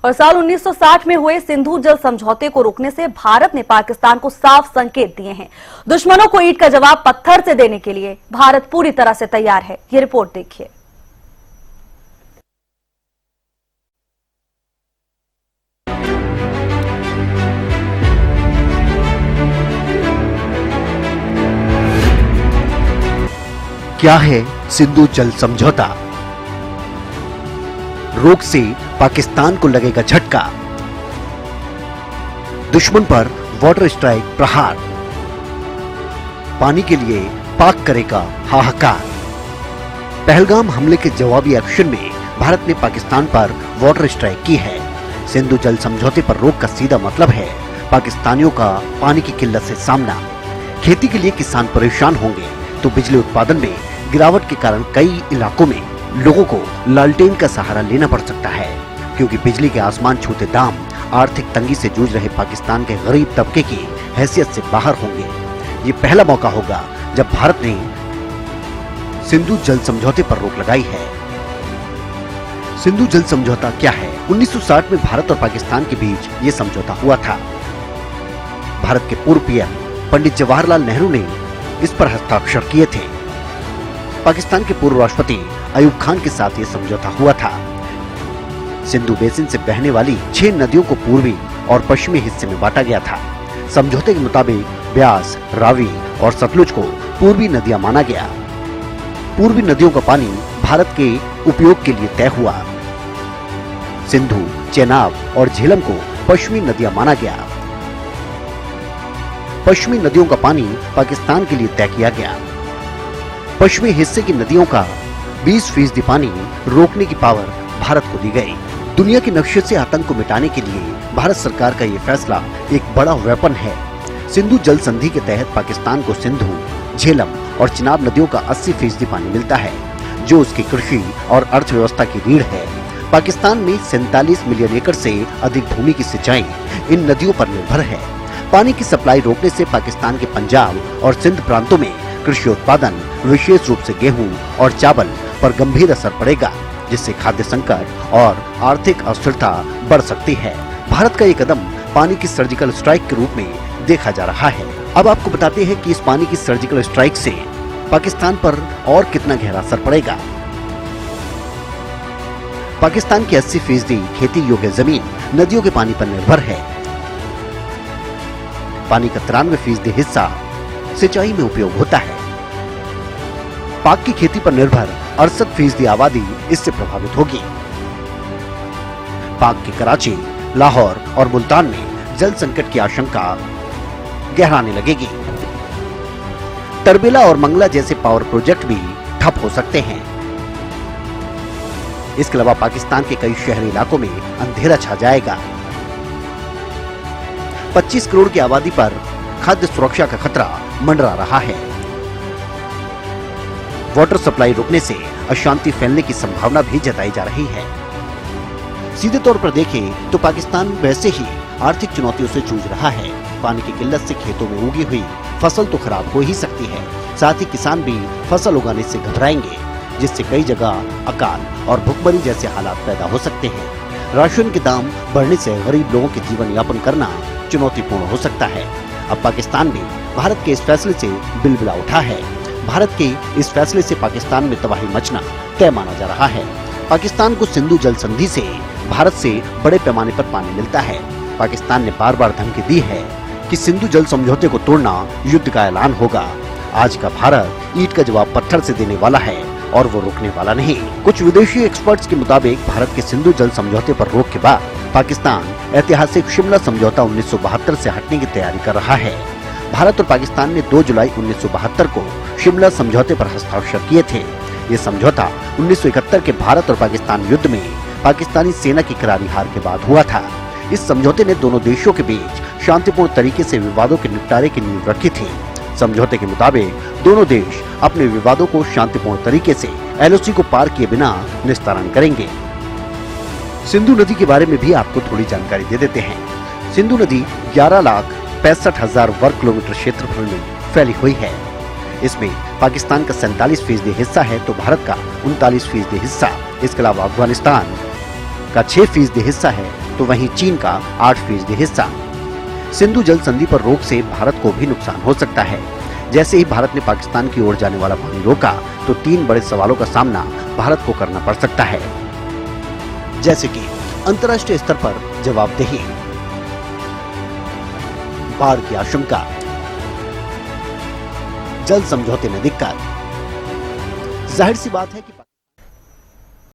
और साल 1960 में हुए सिंधु जल समझौते को रोकने से भारत ने पाकिस्तान को साफ संकेत दिए हैं। दुश्मनों को ईंट का जवाब पत्थर से देने के लिए भारत पूरी तरह से तैयार है। ये रिपोर्ट देखिए। क्या है सिंधु जल समझौता? रोक से पाकिस्तान को लगेगा झटका, दुश्मन पर वाटर स्ट्राइक प्रहार, पानी के लिए पाक करेगा हाहाकार। पहलगाम हमले के जवाबी एक्शन में भारत ने पाकिस्तान पर वाटर स्ट्राइक की है। सिंधु जल समझौते पर रोक का सीधा मतलब है पाकिस्तानियों का पानी की किल्लत से सामना। खेती के लिए किसान परेशान होंगे तो बिजली उत्पादन में गिरावट के कारण कई इलाकों में लोगों को लालटेन का सहारा लेना पड़ सकता है, क्योंकि बिजली के आसमान छूते दाम आर्थिक तंगी से जूझ रहे पाकिस्तान के गरीब तबके की हैसियत से बाहर होंगे। ये पहला मौका होगा जब भारत ने सिंधु जल समझौते पर रोक लगाई है। सिंधु जल समझौता क्या है? 1960 में भारत और पाकिस्तान के बीच ये समझौता हुआ था। भारत के पूर्व पीएम पंडित जवाहरलाल नेहरू ने इस पर हस्ताक्षर किए थे। पाकिस्तान के पूर्व राष्ट्रपति अयूब खान के साथ ये समझौता हुआ था। सिंधु बेसिन से बहने वाली 6 नदियों को पूर्वी और पश्चिमी हिस्से में बांटा गया था। समझौते के मुताबिक ब्यास, रावी और सतलुज को पूर्वी नदियां माना गया। पूर्वी नदियों का पानी भारत के उपयोग के लिए तय हुआ। सिंधु, चेनाब और झेलम को पश्चिमी नदियां माना गया। पश्चिमी नदियों का पानी पाकिस्तान के लिए तय किया गया। पश्चिमी हिस्से की नदियों का 20% पानी रोकने की पावर भारत को दी गई। दुनिया के नक्शे से आतंक को मिटाने के लिए भारत सरकार का ये फैसला एक बड़ा वेपन है। सिंधु जल संधि के तहत पाकिस्तान को सिंधु, झेलम और चिनाब नदियों का 80% पानी मिलता है, जो उसकी कृषि और अर्थव्यवस्था की रीढ़ है। पाकिस्तान में 47 मिलियन एकड़ से अधिक भूमि की सिंचाई इन नदियों पर निर्भर है। पानी की सप्लाई रोकने से पाकिस्तान के पंजाब और सिंध प्रांतों में कृषि उत्पादन, विशेष रूप से गेहूं और चावल पर गंभीर असर पड़ेगा, जिससे खाद्य संकट और आर्थिक अस्थिरता बढ़ सकती है। भारत का ये कदम पानी की सर्जिकल स्ट्राइक के रूप में देखा जा रहा है। अब आपको बताते हैं कि इस पानी की सर्जिकल स्ट्राइक से पाकिस्तान पर और कितना गहरा असर पड़ेगा। पाकिस्तान की 80% खेती योग्य जमीन नदियों के पानी पर निर्भर है। पानी का 93% हिस्सा सिंचाई में उपयोग होता है। पाक की खेती पर निर्भर 68% आबादी इससे प्रभावित होगी। पाक की कराची, लाहौर और मुल्तान में जल संकट की आशंका गहराने लगेगी। तरबेला और मंगला जैसे पावर प्रोजेक्ट भी ठप हो सकते हैं। इसके अलावा पाकिस्तान के कई शहरी इलाकों में अंधेरा छा जाएगा। 25 करोड़ की आबादी पर खाद्य सुरक्षा का खतरा मंडरा रहा है। वाटर सप्लाई रुकने से अशांति फैलने की संभावना भी जताई जा रही है। सीधे तौर पर देखें तो पाकिस्तान वैसे ही आर्थिक चुनौतियों से जूझ रहा है। पानी की किल्लत से खेतों में उगी हुई फसल तो खराब हो ही सकती है, साथ ही किसान भी फसल उगाने से घबराएंगे, जिससे कई जगह अकाल और भुखमरी जैसे हालात पैदा हो सकते हैं। राशन के दाम बढ़ने से गरीब लोगों के जीवन यापन करना चुनौतीपूर्ण हो सकता है। अब पाकिस्तान भी भारत के इस फैसले से बिलबिला उठा है। भारत के इस फैसले से पाकिस्तान में तबाही मचना तय माना जा रहा है। पाकिस्तान को सिंधु जल संधि से भारत से बड़े पैमाने पर पानी मिलता है। पाकिस्तान ने बार बार धमकी दी है कि सिंधु जल समझौते को तोड़ना युद्ध का ऐलान होगा। आज का भारत ईंट का जवाब पत्थर से देने वाला है और वो रुकने वाला नहीं। कुछ विदेशी एक्सपर्ट्स के मुताबिक भारत के सिंधु जल समझौते पर रोक के बाद पाकिस्तान ऐतिहासिक शिमला समझौता 1972 से हटने की तैयारी कर रहा है। भारत और पाकिस्तान ने 2 जुलाई 1972 को शिमला समझौते पर हस्ताक्षर किए थे। ये समझौता 1971 के भारत और पाकिस्तान युद्ध में पाकिस्तानी सेना की करारी हार के बाद हुआ था। इस समझौते ने दोनों देशों के बीच शांतिपूर्ण तरीके से विवादों के निपटारे की नींव रखी थी। समझौते के मुताबिक दोनों देश अपने विवादों को शांतिपूर्ण तरीके से एलओसी को पार किए बिना निस्तारण करेंगे। सिंधु नदी के बारे में भी आपको थोड़ी जानकारी दे देते हैं। सिंधु नदी 11,65,000 वर्ग किलोमीटर क्षेत्रफल में फैली हुई है। इसमें पाकिस्तान का 47% हिस्सा है तो भारत का 39% हिस्सा, इसके अलावा अफगानिस्तान का 6% हिस्सा है तो वहीं चीन का 8% हिस्सा। सिंधु जल संधि पर रोक से भारत को भी नुकसान हो सकता है। जैसे ही भारत ने पाकिस्तान की ओर जाने वाला पानी रोका तो 3 बड़े सवालों का सामना भारत को करना पड़ सकता है, जैसे कि अंतर्राष्ट्रीय स्तर पर जवाबदेही, बाढ़ की आशंका, जल समझौते में दिक्कत। जाहिर सी बात है कि